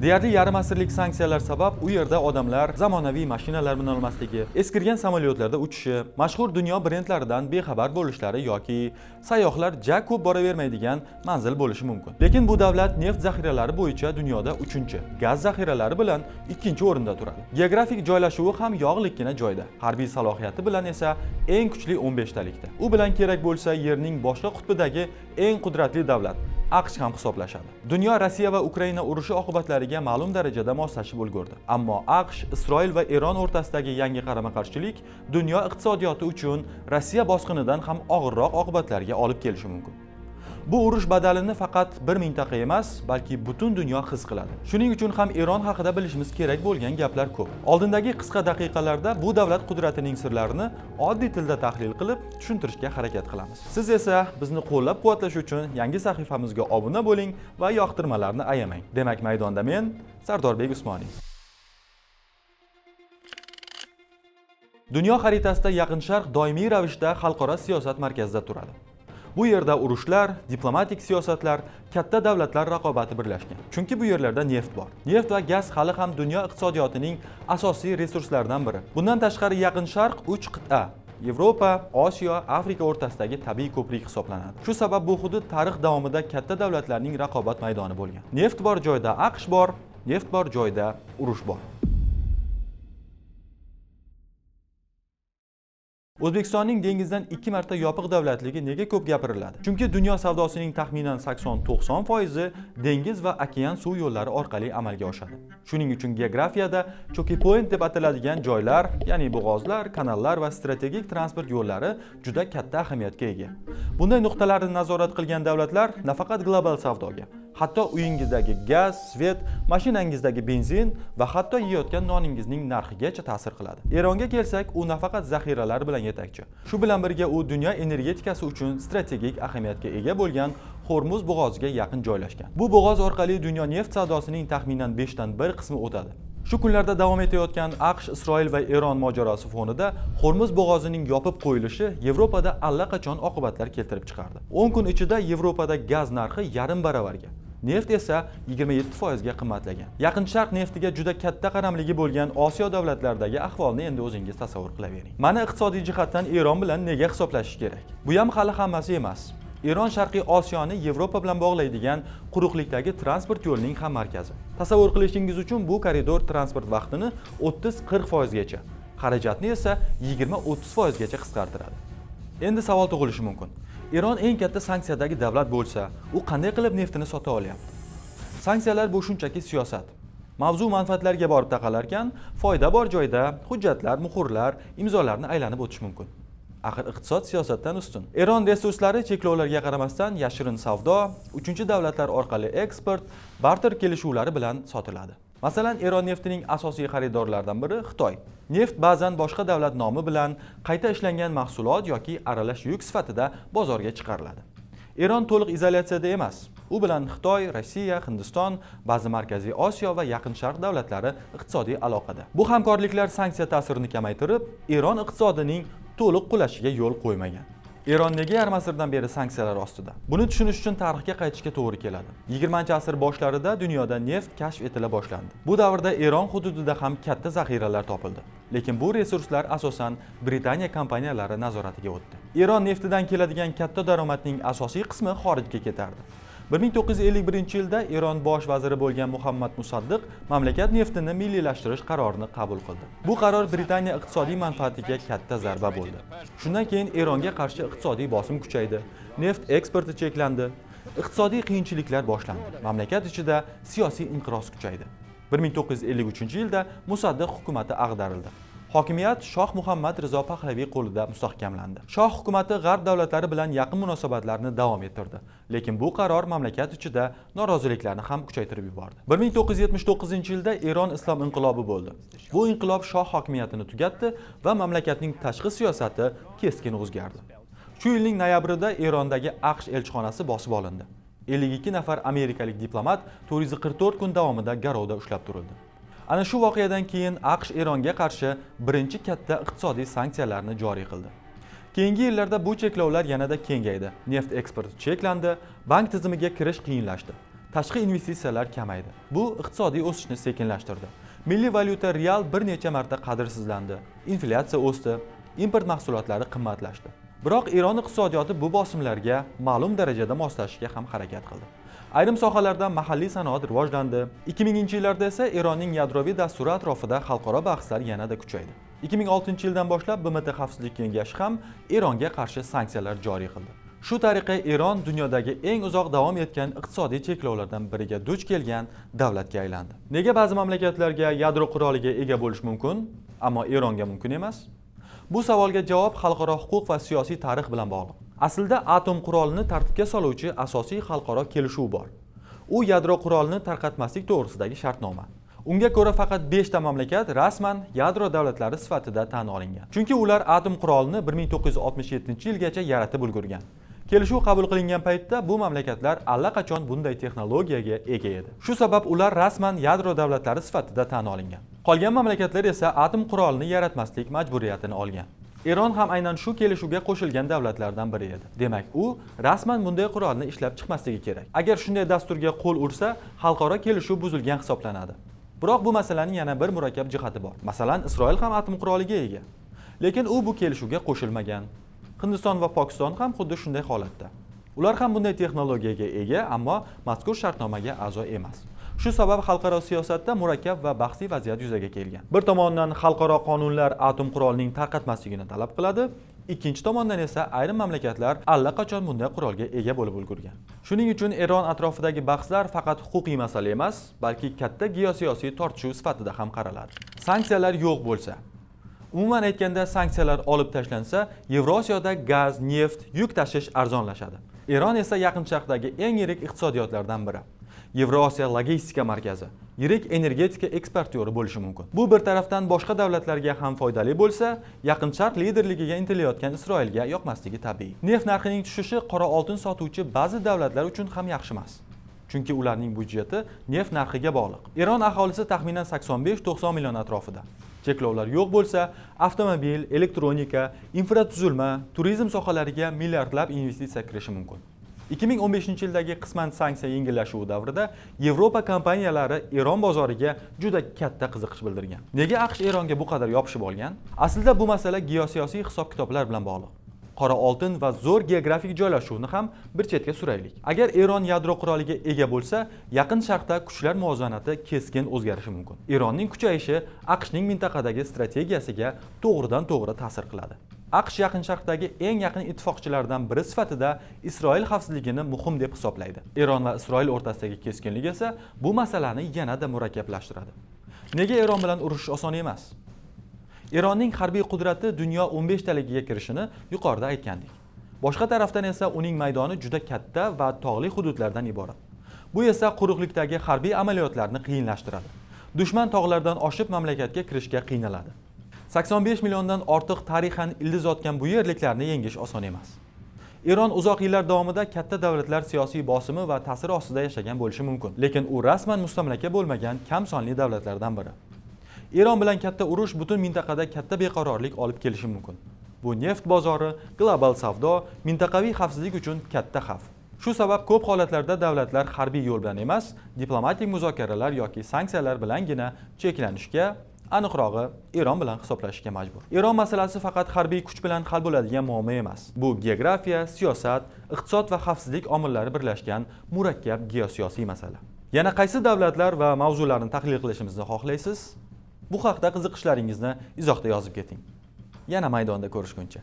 Deyarli yarim asrlik sanksiyalar sabab u yerda odamlar zamonaviy mashinalar minolmasligi, eskirgan samolyotlarda uchishi, mashhur dunyo brendlaridan bexabar bo'lishlari yoki sayyohlar ja ko'p boravermaydigan manzil bo'lishi mumkin. Lekin bu davlat neft zaxiralari bo'yicha dunyoda 3-chi, gaz zaxiralari bilan 2-chi o'rinda turadi. Geografik joylashuvi ham yog'likkina joyda, harbiy salohiyati bilan esa eng kuchli 15talikda. U bilan kerak bo'lsa yerning boshqa qutbidagi eng qudratli davlat AQSh ham hisoblashadi. Dunyo Rossiya va Ukraina urushi oqibatlariga ma'lum darajada moslashib ulgurdi. Ammo AQSh, Isroil va Eron o'rtasidagi yangi qarama-qarshilik dunyo iqtisodiyoti uchun Rossiya bosqinidan ham og'irroq oqibatlarga olib kelishi mumkin. Bu urush badalini faqat bir mintaqa emas, balki butun dunyo his qiladi. Shuning uchun ham Eron haqida bilishimiz kerak bo'lgan gaplar ko'p. Oldindagi qisqa daqiqalarda bu davlat qudratining sirlarini oddiy tilda tahlil qilib, tushuntirishga harakat qilamiz. Siz esa bizni qo'llab-quvvatlash uchun yangi sahifamizga obuna bo'ling va yoqtirmalarni ayamang. Demak, maydonda men Sardorbek Usmoniy. Dunyo xaritasida Yaqin Sharq doimiy ravishda xalqaro siyosat markazida turadi. Bu yerda urushlar, diplomatik siyosatlar, katta davlatlar raqobati birlashgan. Chunki bu yerlarda neft bor. Neft va gaz hali ham dunyo iqtisodiyotining asosiy resurslaridan biri. Bundan tashqari Yaqin Sharq 3 qit'a Yevropa, Osiyo, Afrika o'rtasidagi tabiiy ko'prik hisoblanadi. Shu sabab bu hudud tarix davomida katta davlatlarning raqobat maydoni bo'lgan. Neft bor joyda AQSh bor, neft bor joyda urush bor. O'zbekistonning dengizdan 2 marta yopiq davlatligi nega ko'p gapiriladi? Chunki dunyo savdosining taxminan 80-90% dengiz va okean suv yo'llari orqali amalga oshadi. Shuning uchun geografiyada choke point deb ataladigan joylar, ya'ni bo'g'ozlar, kanallar va strategik transport yo'llari juda katta ahamiyatga ega. Bunday nuqtalarni nazorat qilgan davlatlar nafaqat global savdoga, hatto uyingizdagi gaz, svet, mashinangizdagi benzin va hatto yeyotgan noningizning narxigacha ta'sir qiladi. Eronga kelsak, u nafaqat zaxiralar bilan yetakchi. Shu bilan birga u dunyo energetikasi uchun strategik ahamiyatga ega bo'lgan Hormuz bo'g'oziga yaqin joylashgan. Bu bo'g'oz orqali dunyo neft savdosining taxminan 5dan 1 qismi o'tadi. Shu kunlarda davom etayotgan AQSh, Isroil va Eron mojarosi fonida Hormuz bo'g'ozining yopib qo'yilishi Yevropada allaqachon oqibatlar keltirib chiqardi. 10 kun ichida Yevropada gaz narxi yarim baravarga, neft esa 27% ga qimmatlagan. Yaqin Sharq neftiga juda katta qaramligi bo'lgan Osiyo davlatlaridagi ahvolni endi o'zingiz tasavvur qilavering. Mana iqtisodiy jihatdan Eron bilan nega hisoblashish kerak? Bu ham hali hammasi emas. Eron Sharqiy Osiyoni Yevropa bilan bog'laydigan quruqlikdagi transport yo'lining ham markazi. Tasavvur qilishingiz uchun bu koridor transport vaqtini 30-40% gacha, xarajatni esa 20-30% gacha qisqartiradi. Endi savol tug'ilishi mumkin. Eron eng katta sanksiyadagi davlat bo'lsa, u qanday qilib neftini sota olyapti? Sanksiyalar bu shunchaki siyosat. Mavzu manfaatlarga borib taqalarkan, foyda bor joyda hujjatlar, muhrlar, imzolarni aylanib o'tish mumkin. Axir iqtisod siyosatdan ustun. Eron resurslari cheklovlarga qaramasdan yashirin savdo, 3-chi davlatlar orqali eksport, barter kelishuvlari bilan sotiladi. Masalan, Eron neftining asosiy xaridorlaridan biri Xitoy. Neft ba'zan boshqa davlat nomi bilan qayta ishlangan mahsulot yoki aralash yuk sifatida bozorga chiqariladi. Eron to'liq izolyatsiyada emas. U bilan Xitoy, Rossiya, Hindiston, ba'zi Markaziy Osiyo va Yaqin Sharq davlatlari iqtisodiy aloqada. Bu hamkorliklar sanksiya ta'sirini kamaytirib, Eron iqtisodining to'liq qulashiga yo'l qo'ymagan. Eron nega yarim asrdan beri sanksiyalar ostida? Buni tushunish uchun tarixga qaytishga to'g'ri keladi. 20-asr boshlarida dunyoda neft kashf etila boshlandi. Bu davrda Eron hududida ham katta zaxiralar topildi. Lekin bu resurslar asosan Britaniya kompaniyalari nazoratiga o'tdi. Eron neftidan keladigan katta daromadning asosiy qismi xorijga ketardi. 1951-yilda Eron bosh vaziri bo'lgan Muhammad Musaddiq mamlakat neftini milliylashtirish qarorini qabul qildi. Bu qaror Britaniya iqtisodiy manfaatiga katta zarba bo'ldi. Shundan keyin Eronga qarshi iqtisodiy bosim kuchaydi, neft eksporti cheklandi, iqtisodiy qiyinchiliklar boshlandi. Mamlakat ichida siyosiy inqiroz kuchaydi. 1953-yilda Musaddiq hukumati ag'darildi. Hokimiyat Shoh Muhammad Rizo Pahlaviy qo'lida mustahkamlandi. Shoh hukumati g'arb davlatlari bilan yaqin munosabatlarni davom ettirdi. Lekin bu qaror mamlakat ichida noroziliklarni ham kuchaytirib yubordi. 1979-yilda Eron islom inqilobi bo'ldi. Bu inqilob shoh hokimiyatini tugatdi va mamlakatning tashqi siyosati keskin o'zgardi. Shu yilning noyabrida Erondagi AQSh elchixonasi bosib olindi. 52 nafar amerikalik diplomat 444 kun davomida garovda ushlab turildi. Ana shu voqeadan keyin AQSh Eronga qarshi birinchi katta iqtisodiy sanksiyalarni joriy qildi. Keyingi yillarda bu cheklovlar yanada kengaydi. Neft eksporti cheklandi, bank tizimiga kirish qiyinlashdi. Tashqi investitsiyalar kamaydi. Bu iqtisodiy o'sishni sekinlashtirdi. Milliy valyuta real bir necha marta qadrsizlandi. Inflyatsiya o'sdi, import mahsulotlari qimmatlashdi. Biroq Eron iqtisodiyoti bu bosimlarga ma'lum darajada moslashishga ham harakat qildi. Ayrim sohalarda mahalliy sanoat rivojlandi. 2000-yillarda esa Eronning yadroviy dasturi atrofida xalqaro bahslar yanada kuchaydi. 2006-yildan boshlab BMT Xavfsizlik kengashi ham Eronga qarshi sanksiyalar joriy qildi. Shu tariqa Eron dunyodagi eng uzoq davom etgan iqtisodiy cheklovlardan biriga duch kelgan davlatga aylandi. Nega ba'zi mamlakatlarga yadro quroliga ega bo'lish mumkin, ammo Eronga mumkin emas? Bu savolga javob xalqaro huquq va siyosiy tarix bilan bog'liq. Aslida atom qurolini tartibga soluvchi asosiy xalqaro kelishuv bor. U yadro qurolini tarqatmaslik to'g'risidagi shartnoma. Unga ko'ra faqat 5 ta mamlakat rasman yadro davlatlari sifatida tan olingan. Chunki ular atom qurolini 1967-yilgacha yaratib ulgurgan. Kelishuv qabul qilingan paytda bu mamlakatlar allaqachon bunday texnologiyaga ega edi. Shu sabab ular rasman yadro davlatlari sifatida tan olingan. Qolgan mamlakatlar esa atom qurolini yaratmaslik majburiyatini olgan. Eron ham aynan shu kelishuvga qo'shilgan davlatlardan biri edi. Demak, u rasman bunday qurolni ishlab chiqmasligi kerak. Agar shunday dasturga qo'l ursa, xalqaro kelishuv buzilgan hisoblanadi. Biroq bu masalaning yana bir murakkab jihati bor. Masalan, Isroil ham atom quroliga ega. Lekin u bu kelishuvga qo'shilmagan. Hindiston va Pokiston ham xuddi shunday holatda. Ular ham bunday texnologiyaga ega, ammo mazkur shartnomaga a'zo emas. Shu sabab xalqaro siyosatda murakkab va bahsli vaziyat yuzaga kelgan. Bir tomondan xalqaro qonunlar atom qurolining tarqatmasligini talab qiladi, ikkinchi tomondan esa ayrim mamlakatlar allaqachon bunday qurolga ega bo'lib ulgurgan. Shuning uchun Eron atrofidagi bahslar faqat huquqiy masala emas, balki katta geosiyosiy tortishuv sifatida ham qaraladi. Sanksiyalar yo'q bo'lsa, umuman aytganda sanksiyalar olib tashlansa, Yevrosiyoda gaz, neft, yuk tashish arzonlashadi. Eron esa Yaqin Sharqdagi eng yirik iqtisodiyotlardan biri. Yevrosiyo logistika markazi, yirik energetika eksportyori bo'lishi mumkin. Bu bir tarafdan boshqa davlatlarga ham foydali bo'lsa, Yaqin Sharq liderligiga intilayotgan Isroilga yoqmasligi tabiiy. Neft narxining tushishi qora oltin sotuvchi ba'zi davlatlar uchun ham yaxshi emas. Chunki ularning byudjeti neft narxiga bog'liq. Eron aholisi taxminan 85-90 million atrofida. Cheklovlar yo'q bo'lsa, avtomobil, elektronika, infratuzilma, turizm sohalariga milliardlab investitsiya kirishi mumkin. 2015-yildagi qisman sanksiya yengillashuvi davrida Yevropa kompaniyalari Eron bozoriga juda katta qiziqish bildirgan. Nega AQSh Eronga bu qadar yopishib olgan? Aslida bu masala geosiyosiy hisob-kitoblar bilan bog'liq. Qora oltin va zo'r geografik joylashuvni ham bir chetga suraylik. Agar Eron yadro quroliga ega bo'lsa, Yaqin Sharqda kuchlar muvozanati keskin o'zgarishi mumkin. Eronning kuchayishi AQShning mintaqadagi strategiyasiga to'g'ridan-to'g'ri ta'sir qiladi. AQSh Yaqin Sharqdagi eng yaqin ittifoqchilardan biri sifatida Isroil xavfsizligini muhim deb hisoblaydi. Eron va Isroil o'rtasidagi keskinlik esa bu masalani yanada murakkablashtiradi. Nega Eron bilan urushish oson emas? Eronning harbiy qudrati dunyo 15 taligiga kirishini yuqorida aytgandik. Boshqa tarafdan esa uning maydoni juda katta va tog'li hududlardan iborat. Bu esa quruqlikdagi harbiy amaliyotlarni qiyinlashtiradi. Dushman tog'lardan oshib mamlakatga kirishga qiynaladi. 85 milliondan ortiq tarixan ildiz otgan bu yerliklarni yengish oson emas. Eron uzoq yillar davomida katta davlatlar siyosiy bosimi va ta'siri ostida yashagan bo'lishi mumkin, lekin u rasman mustamlaka bo'lmagan kam sonli davlatlardan biri. Eron bilan katta urush butun mintaqada katta beqarorlik olib kelishi mumkin. Bu neft bozori, global savdo, mintaqaviy xavfsizlik uchun katta xavf. Shu sabab ko'p holatlarda davlatlar harbiy yo'l bilan emas, diplomatik muzokaralar yoki sanksiyalar bilangina cheklanishga, aniqrog'i Eron bilan hisoblashishga majbur. Eron masalasi faqat harbiy kuch bilan hal bo'ladigan muammo emas. Bu geografiya, siyosat, iqtisod va xavfsizlik omillari birlashgan murakkab geosiyosiy masala. Yana qaysi davlatlar va mavzularni tahlil qilishimizni xohlaysiz? Bu haqda qiziqishlaringizni izohda yozib keting. Yana maydonda ko'rishguncha.